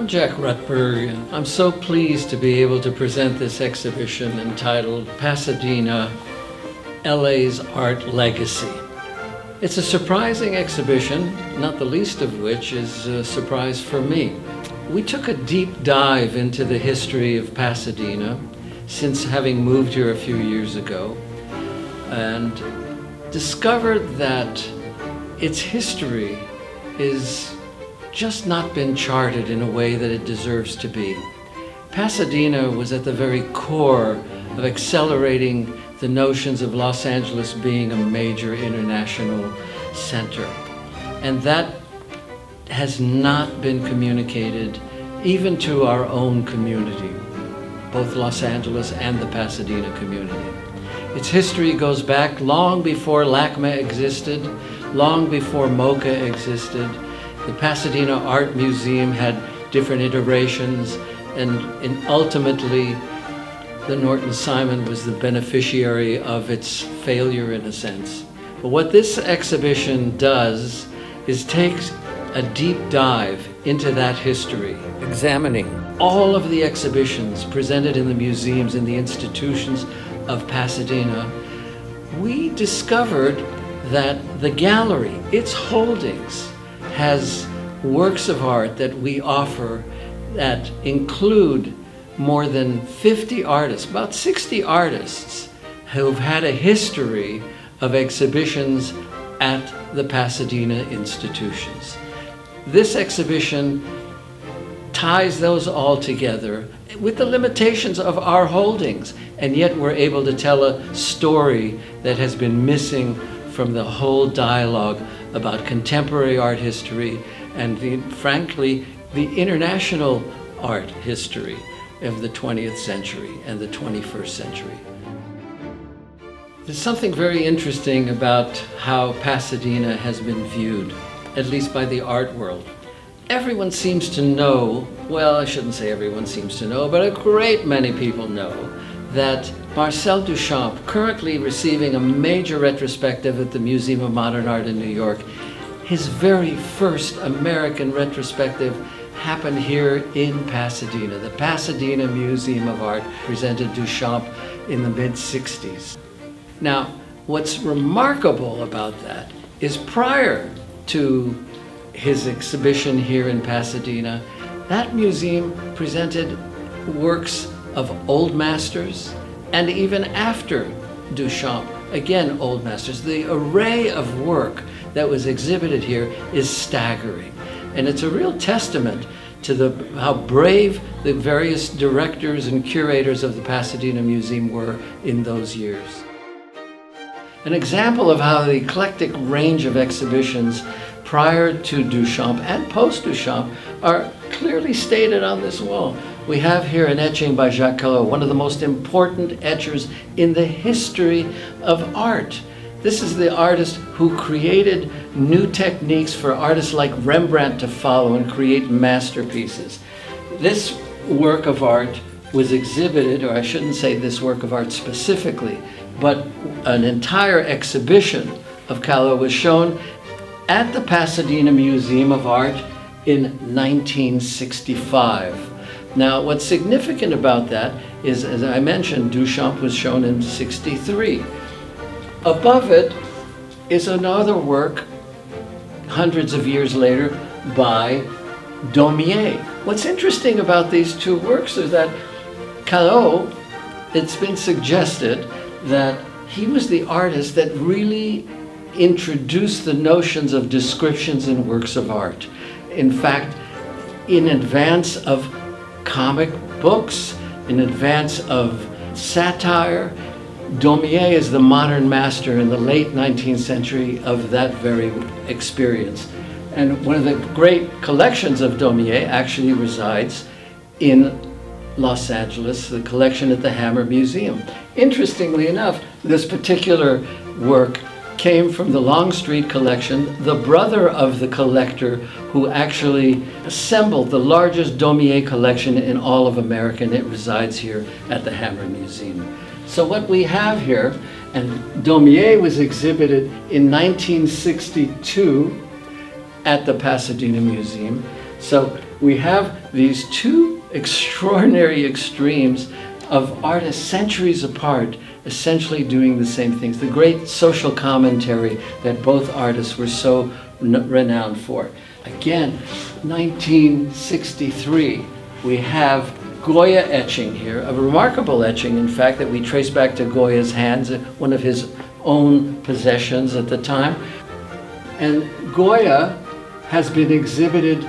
Jack Rutberg. I'm so pleased to be able to present this exhibition entitled Pasadena, LA's Art Legacy. It's a surprising exhibition, not the least of which is a surprise for me. We took a deep dive into the history of Pasadena since having moved here a few years ago and discovered that its history is just not been charted in a way that it deserves to be. Pasadena was at the very core of accelerating the notions of Los Angeles being a major international center. And that has not been communicated even to our own community, both Los Angeles and the Pasadena community. Its history goes back long before LACMA existed, long before MoCA existed. The Pasadena Art Museum had different iterations, and ultimately the Norton Simon was the beneficiary of its failure in a sense. But what this exhibition does is takes a deep dive into that history, examining all of the exhibitions presented in the museums and the institutions of Pasadena. We discovered that the gallery, its holdings, has works of art that we offer that include more than 50 artists, about 60 artists who've had a history of exhibitions at the Pasadena institutions. This exhibition ties those all together with the limitations of our holdings, and yet we're able to tell a story that has been missing from the whole dialogue about contemporary art history and, frankly, the international art history of the 20th century and the 21st century. There's something very interesting about how Pasadena has been viewed, at least by the art world. Everyone seems to know, well, I shouldn't say everyone seems to know, but a great many people know that Marcel Duchamp, currently receiving a major retrospective at the Museum of Modern Art in New York, his very first American retrospective happened here in Pasadena. The Pasadena Museum of Art presented Duchamp in the mid-60s. Now, what's remarkable about that is prior to his exhibition here in Pasadena, that museum presented works of old masters, and even after Duchamp, again old masters. The array of work that was exhibited here is staggering, and it's a real testament to how brave the various directors and curators of the Pasadena Museum were in those years. An example of how the eclectic range of exhibitions prior to Duchamp and post-Duchamp are clearly stated on this wall. We have here an etching by Jacques Rutberg, one of the most important etchers in the history of art. This is the artist who created new techniques for artists like Rembrandt to follow and create masterpieces. This work of art was exhibited, or I shouldn't say this work of art specifically, but an entire exhibition of Kahlo was shown at the Pasadena Museum of Art in 1965. Now, what's significant about that is, as I mentioned, Duchamp was shown in '63. Above it is another work, hundreds of years later, by Daumier. What's interesting about these two works is that Kahlo, it's been suggested that he was the artist that really introduced the notions of descriptions in works of art. In fact, in advance of comic books, in advance of satire, Daumier is the modern master in the late 19th century of that very experience. And one of the great collections of Daumier actually resides in Los Angeles, the collection at the Hammer Museum. Interestingly enough, this particular work came from the Longstreet collection, the brother of the collector who actually assembled the largest Daumier collection in all of America, and it resides here at the Hammer Museum. So what we have here, and Daumier was exhibited in 1962 at the Pasadena Museum. So we have these two extraordinary extremes of artists centuries apart, essentially doing the same things. The great social commentary that both artists were so renowned for. Again, 1963, we have Goya etching here, a remarkable etching, in fact, that we trace back to Goya's hands, one of his own possessions at the time. And Goya has been exhibited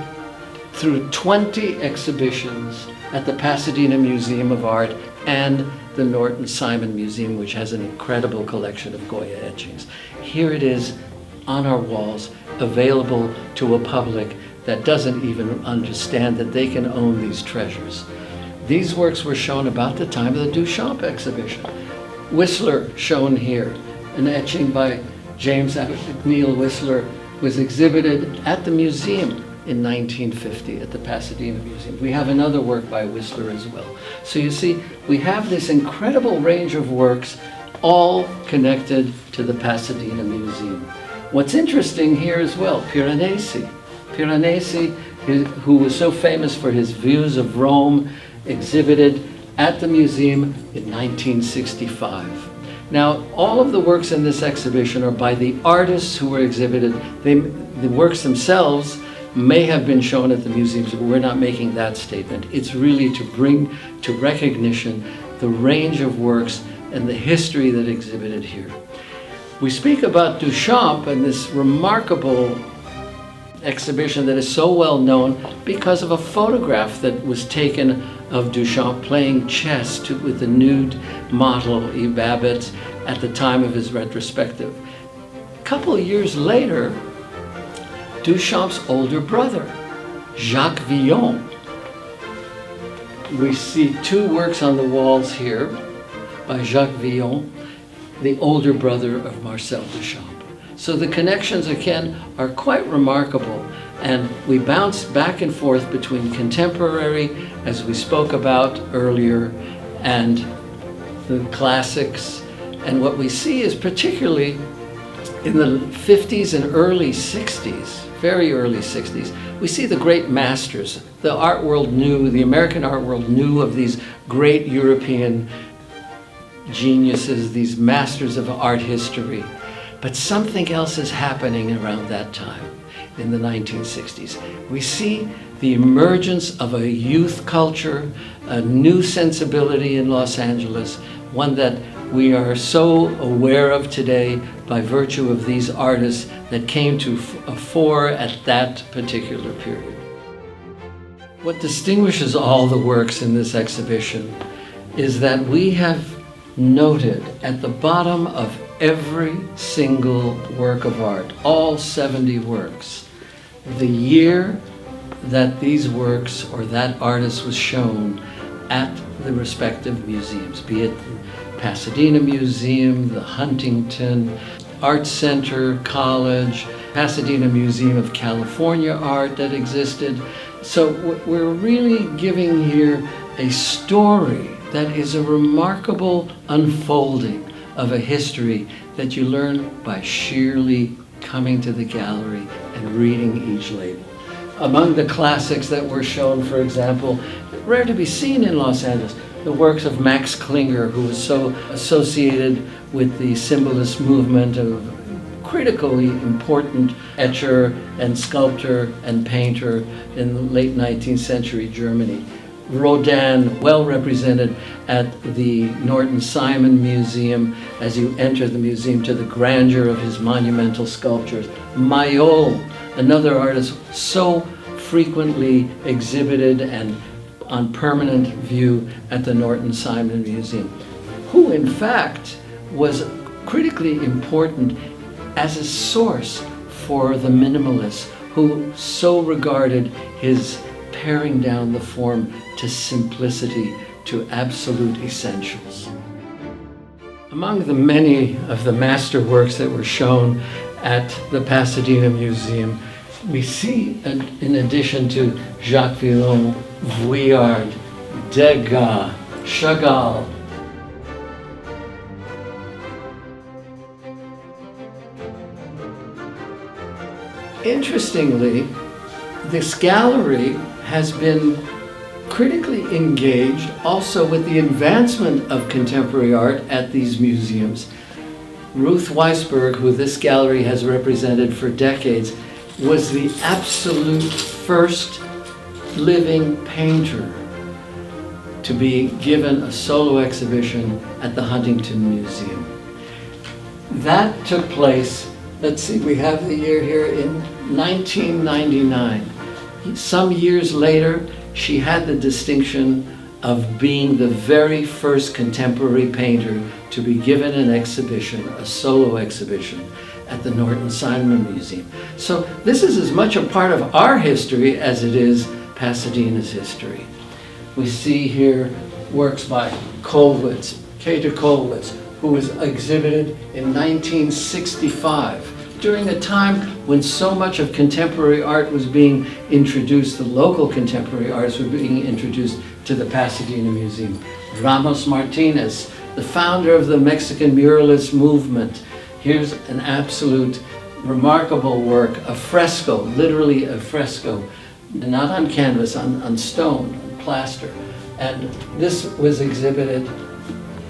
through 20 exhibitions at the Pasadena Museum of Art and the Norton Simon Museum, which has an incredible collection of Goya etchings. Here it is on our walls, available to a public that doesn't even understand that they can own these treasures. These works were shown about the time of the Duchamp exhibition. Whistler, shown here, an etching by James Neil Whistler, was exhibited at the museum in 1950 at the Pasadena Museum. We have another work by Whistler as well. So you see, we have this incredible range of works all connected to the Pasadena Museum. What's interesting here as well, Piranesi, who was so famous for his views of Rome, exhibited at the museum in 1965. Now, all of the works in this exhibition are by the artists who were exhibited. The works themselves may have been shown at the museums, but we're not making that statement. It's really to bring to recognition the range of works and the history that exhibited here. We speak about Duchamp and this remarkable exhibition that is so well known because of a photograph that was taken of Duchamp playing chess with the nude model Eve Babbitt at the time of his retrospective. A couple of years later, Duchamp's older brother, Jacques Villon. We see two works on the walls here by Jacques Villon, the older brother of Marcel Duchamp. So the connections, again, are quite remarkable, and we bounce back and forth between contemporary, as we spoke about earlier, and the classics. And what we see is particularly in the 50s and early 60s, very early 60s, we see the great masters. The art world knew, the American art world knew of these great European geniuses, these masters of art history. But something else is happening around that time, in the 1960s. We see the emergence of a youth culture, a new sensibility in Los Angeles, one that we are so aware of today by virtue of these artists that came to a fore at that particular period. What distinguishes all the works in this exhibition is that we have noted at the bottom of every single work of art, all 70 works, the year that these works or that artist was shown at the respective museums, be it the Pasadena Museum, the Huntington, ArtCenter College, Pasadena Museum of California Art that existed. So we're really giving here a story that is a remarkable unfolding of a history that you learn by sheerly coming to the gallery and reading each label. Among the classics that were shown, for example, rare to be seen in Los Angeles, the works of Max Klinger, who was so associated with the symbolist movement, of critically important etcher and sculptor and painter in the late 19th century Germany. Rodin, well represented at the Norton Simon Museum as you enter the museum to the grandeur of his monumental sculptures. Mayol, another artist so frequently exhibited and on permanent view at the Norton Simon Museum, who in fact was critically important as a source for the minimalists, who so regarded his paring down the form to simplicity, to absolute essentials. Among the many of the masterworks that were shown at the Pasadena Museum, we see, in addition to Jacques Villon, Vuillard, Degas, Chagall. Interestingly, this gallery has been critically engaged also with the advancement of contemporary art at these museums. Ruth Weisberg, who this gallery has represented for decades, was the absolute first living painter to be given a solo exhibition at the Huntington Museum. That took place, let's see, we have the year here, in 1999. Some years later, she had the distinction of being the very first contemporary painter to be given an exhibition, a solo exhibition, at the Norton Simon Museum. So this is as much a part of our history as it is Pasadena's history. We see here works by Kollwitz, Kater Kollwitz, who was exhibited in 1965, during a time when so much of contemporary art was being introduced, the local contemporary arts were being introduced to the Pasadena Museum. Ramos Martinez, the founder of the Mexican muralist movement. Here's an absolute remarkable work, a fresco, literally a fresco, not on canvas, on stone, on plaster. And this was exhibited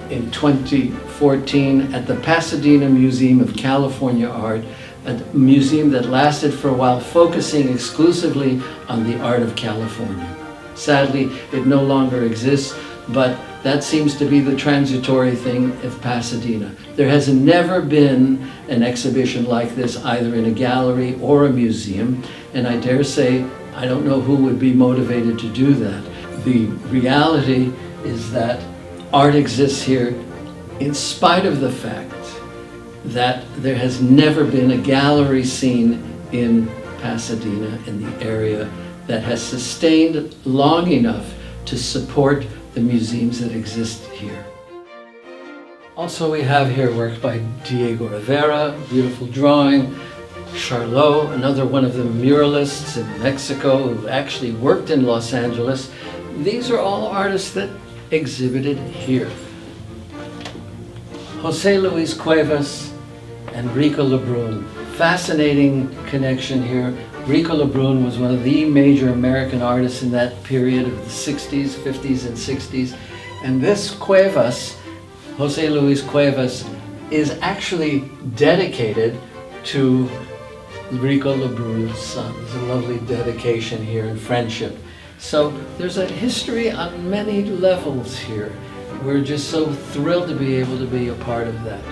in 2014 at the Pasadena Museum of California Art, a museum that lasted for a while, focusing exclusively on the art of California. Sadly, it no longer exists, but that seems to be the transitory thing of Pasadena. There has never been an exhibition like this, either in a gallery or a museum, and I dare say, I don't know who would be motivated to do that. The reality is that art exists here in spite of the fact that there has never been a gallery scene in Pasadena, in the area, that has sustained long enough to support the museums that exist here. Also, we have here work by Diego Rivera, beautiful drawing. Charlot, another one of the muralists in Mexico who actually worked in Los Angeles. These are all artists that exhibited here. José Luis Cuevas and Rico Lebrun. Fascinating connection here. Rico Lebrun was one of the major American artists in that period of the 60s, 50s, and 60s. And this Cuevas, José Luis Cuevas, is actually dedicated to Rico Lebrun's son. There's a lovely dedication here in friendship. So there's a history on many levels here. We're just so thrilled to be able to be a part of that.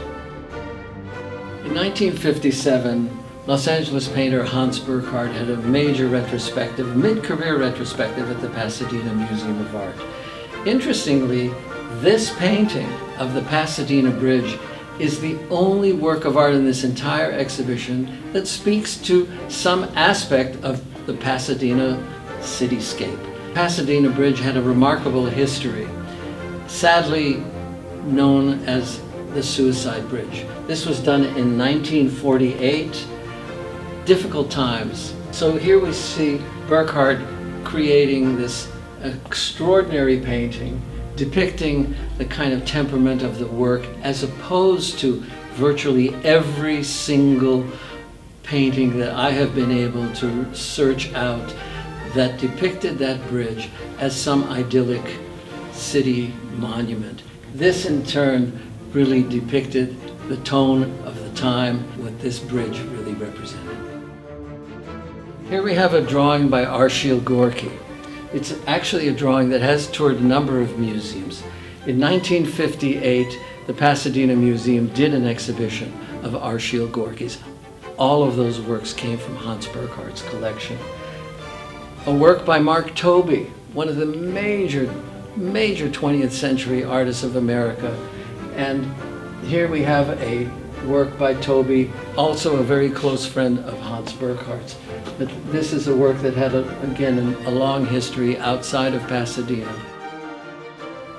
In 1957, Los Angeles painter Hans Burkhardt had a major retrospective, mid-career retrospective at the Pasadena Museum of Art. Interestingly, this painting of the Pasadena Bridge is the only work of art in this entire exhibition that speaks to some aspect of the Pasadena cityscape. Pasadena Bridge had a remarkable history, sadly known as the Suicide Bridge. This was done in 1948, difficult times. So here we see Burkhardt creating this extraordinary painting depicting the kind of temperament of the work, as opposed to virtually every single painting that I have been able to search out that depicted that bridge as some idyllic city monument. This in turn really depicted the tone of the time, what this bridge really represented. Here we have a drawing by Arshile Gorky. It's actually a drawing that has toured a number of museums. In 1958, the Pasadena Museum did an exhibition of Arshile Gorky's. All of those works came from Hans Burkhardt's collection. A work by Mark Tobey, one of the major 20th century artists of America. And here we have a work by Tobey, also a very close friend of Hans Burkhardt's. But this is a work that had, again, a long history outside of Pasadena.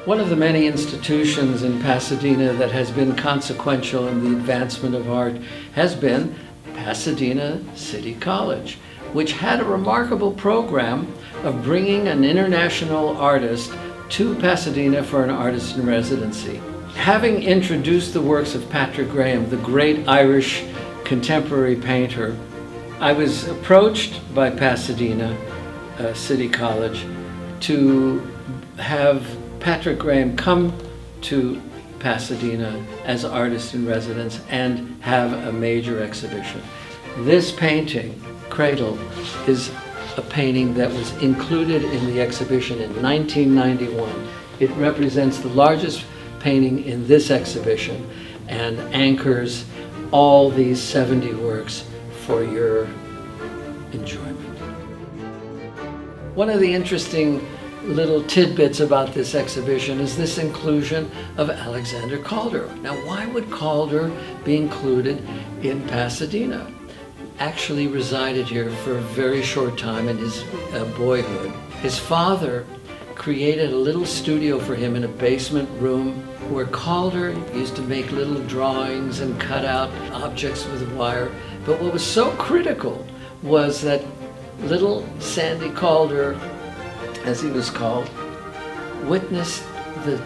One of the many institutions in Pasadena that has been consequential in the advancement of art has been Pasadena City College, which had a remarkable program of bringing an international artist to Pasadena for an artist in residency. Having introduced the works of Patrick Graham, the great Irish contemporary painter, I was approached by Pasadena City College to have Patrick Graham come to Pasadena as artist in residence and have a major exhibition. This painting, Cradle, is a painting that was included in the exhibition in 1991. It represents the largest painting in this exhibition and anchors all these 70 works for your enjoyment. One of the interesting little tidbits about this exhibition is this inclusion of Alexander Calder. Now, why would Calder be included in Pasadena? Actually resided here for a very short time in his boyhood. His father created a little studio for him in a basement room where Calder used to make little drawings and cut out objects with wire. But what was so critical was that little Sandy Calder, as he was called, witnessed the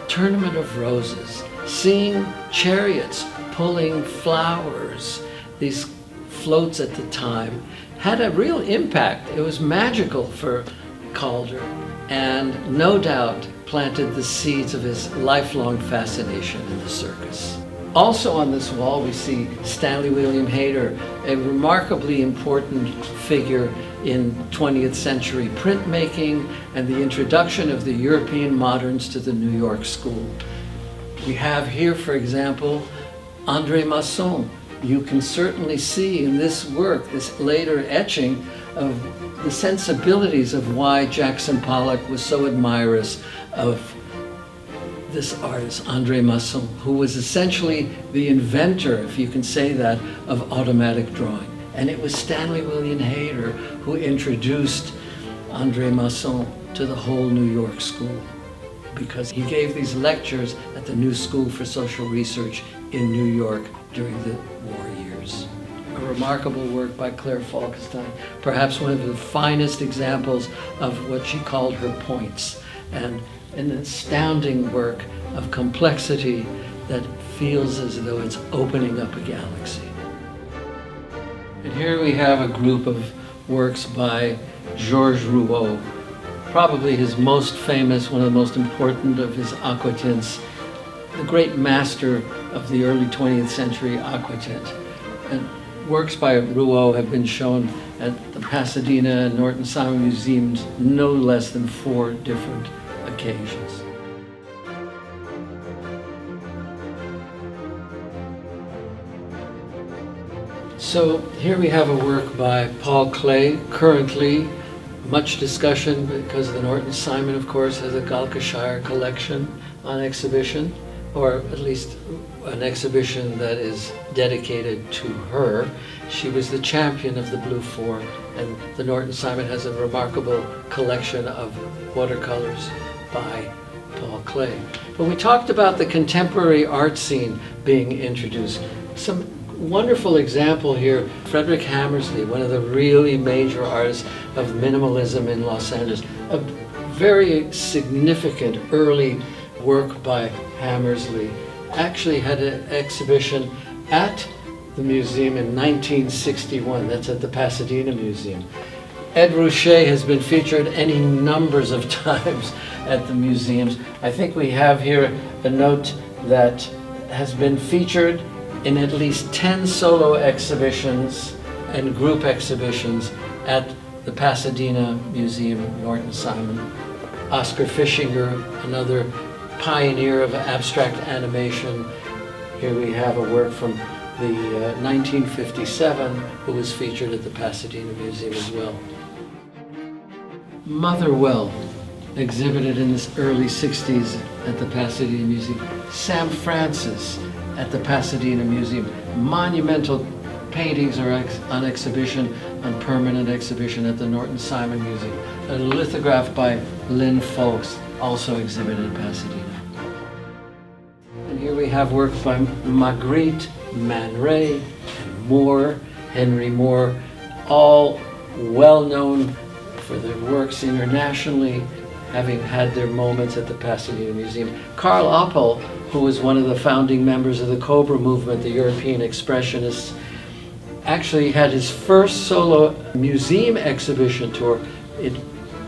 Tournament of Roses, seeing chariots pulling flowers, these floats at the time, had a real impact. It was magical for Calder and no doubt planted the seeds of his lifelong fascination in the circus. Also on this wall we see Stanley William Hayter, a remarkably important figure in 20th century printmaking and the introduction of the European moderns to the New York school. We have here, for example, André Masson. You can certainly see in this work, this later etching, of the sensibilities of why Jackson Pollock was so admirous of this artist, André Masson, who was essentially the inventor, if you can say that, of automatic drawing. And it was Stanley William Hayter who introduced André Masson to the whole New York school, because he gave these lectures at the New School for Social Research in New York during the war years. A remarkable work by Claire Falkenstein, perhaps one of the finest examples of what she called her points, and an astounding work of complexity that feels as though it's opening up a galaxy. And here we have a group of works by Georges Rouault, probably his most famous, one of the most important of his aquatints, the great master of the early 20th century aquatint. And works by Rouault have been shown at the Pasadena and Norton Simon Museums no less than 4 different occasions. So here we have a work by Paul Klee, currently much discussion because the Norton Simon, of course, has a Gloucestershire collection on exhibition, or at least an exhibition that is dedicated to her. She was the champion of the Blue Four, and the Norton Simon has a remarkable collection of watercolors by Paul Klee. But we talked about the contemporary art scene being introduced. Some wonderful example here, Frederick Hammersley, one of the really major artists of minimalism in Los Angeles. A very significant early work by Hammersley. Actually had an exhibition at the museum in 1961. That's at the Pasadena Museum. Ed Ruscha has been featured any numbers of times at the museums. I think we have here a note that has been featured in at least 10 solo exhibitions and group exhibitions at the Pasadena Museum, Norton Simon. Oscar Fischinger, another pioneer of abstract animation. Here we have a work from the 1957 who was featured at the Pasadena Museum as well. Motherwell, exhibited in the early 60s at the Pasadena Museum. Sam Francis at the Pasadena Museum. Monumental paintings are on exhibition, on permanent exhibition at the Norton Simon Museum. A lithograph by Lynn Folks, also exhibited at Pasadena. And here we have work by Magritte, Man Ray, and Moore, Henry Moore, all well known for their works internationally, having had their moments at the Pasadena Museum. Carl Oppel, who was one of the founding members of the Cobra movement, the European Expressionists, actually had his first solo museum exhibition tour. It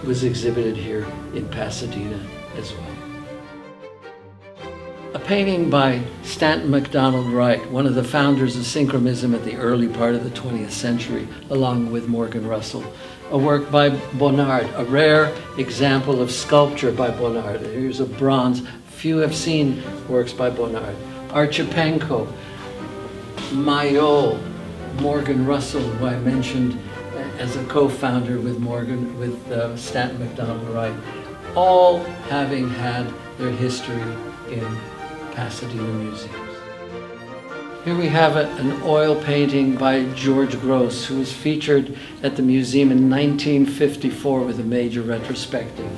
was exhibited here in Pasadena as well. A painting by Stanton MacDonald Wright, one of the founders of synchronism at the early part of the 20th century, along with Morgan Russell. A work by Bonnard, a rare example of sculpture by Bonnard. Here's a bronze. Few have seen works by Bonnard. Archipenko, Mayol, Morgan Russell, who I mentioned as a co-founder with Stanton MacDonald Wright, all having had their history in Pasadena museums. Here we have an oil painting by George Gross, who was featured at the museum in 1954 with a major retrospective.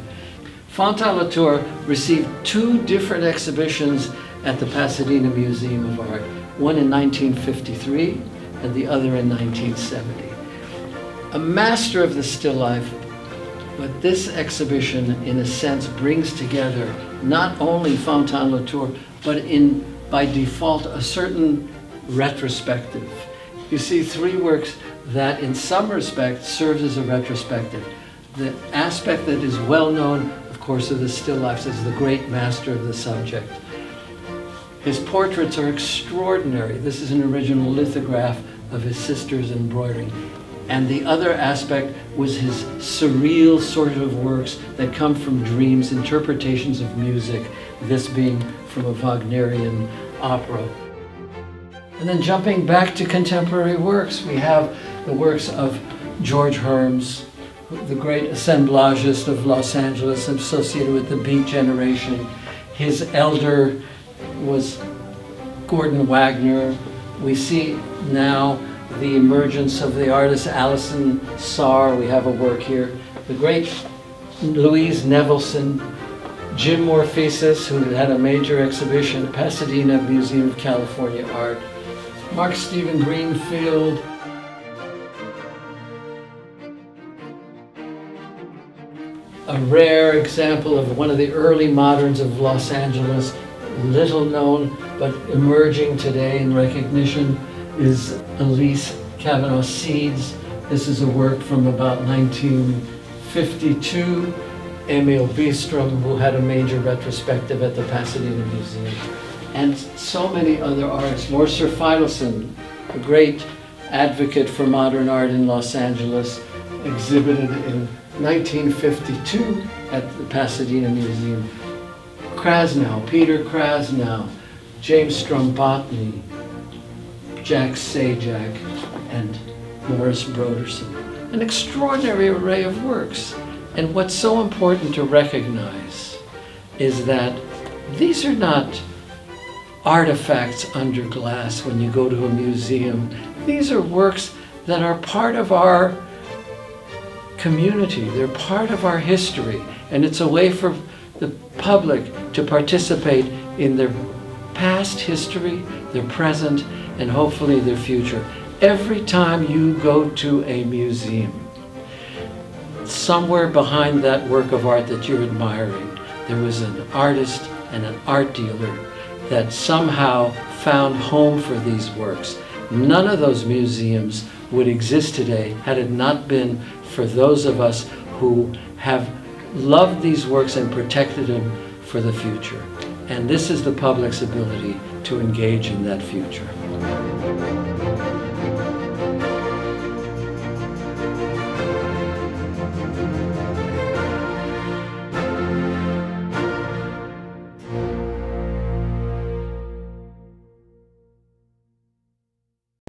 Fontaine-Latour received 2 different exhibitions at the Pasadena Museum of Art, one in 1953 and the other in 1970. A master of the still life, but this exhibition, in a sense, brings together not only Fontaine-Latour, but by default, a certain retrospective. You see 3 works that, in some respects, serves as a retrospective. The aspect that is well known, of course, of the still lifes as the great master of the subject. His portraits are extraordinary. This is an original lithograph of his sister's embroidering. And the other aspect was his surreal sort of works that come from dreams, interpretations of music, this being from a Wagnerian opera. And then jumping back to contemporary works, we have the works of George Herms, the great assemblagist of Los Angeles associated with the Beat Generation. His elder was Gordon Wagner. We see now the emergence of the artist Alison Saar. We have a work here. The great Louise Nevelson, Jim Morphesis, who had a major exhibition at Pasadena Museum of California Art, Mark Stephen Greenfield, a rare example of one of the early moderns of Los Angeles, little known but emerging today in recognition, is Elise Kavanaugh Seeds. This is a work from about 1952. Emil Bistrom, who had a major retrospective at the Pasadena Museum. And so many other artists. Morcer Feidelson, a great advocate for modern art in Los Angeles, exhibited in 1952 at the Pasadena Museum. Krasnow, Peter Krasnow, James Strombotny, Jack Sajak, and Morris Broderson. An extraordinary array of works. And what's so important to recognize is that these are not artifacts under glass when you go to a museum. These are works that are part of our community. They're part of our history. And it's a way for the public to participate in their past history, their present, and hopefully their future. Every time you go to a museum, somewhere behind that work of art that you're admiring, there was an artist and an art dealer that somehow found home for these works. None of those museums would exist today had it not been for those of us who have loved these works and protected them for the future. And this is the public's ability to engage in that future.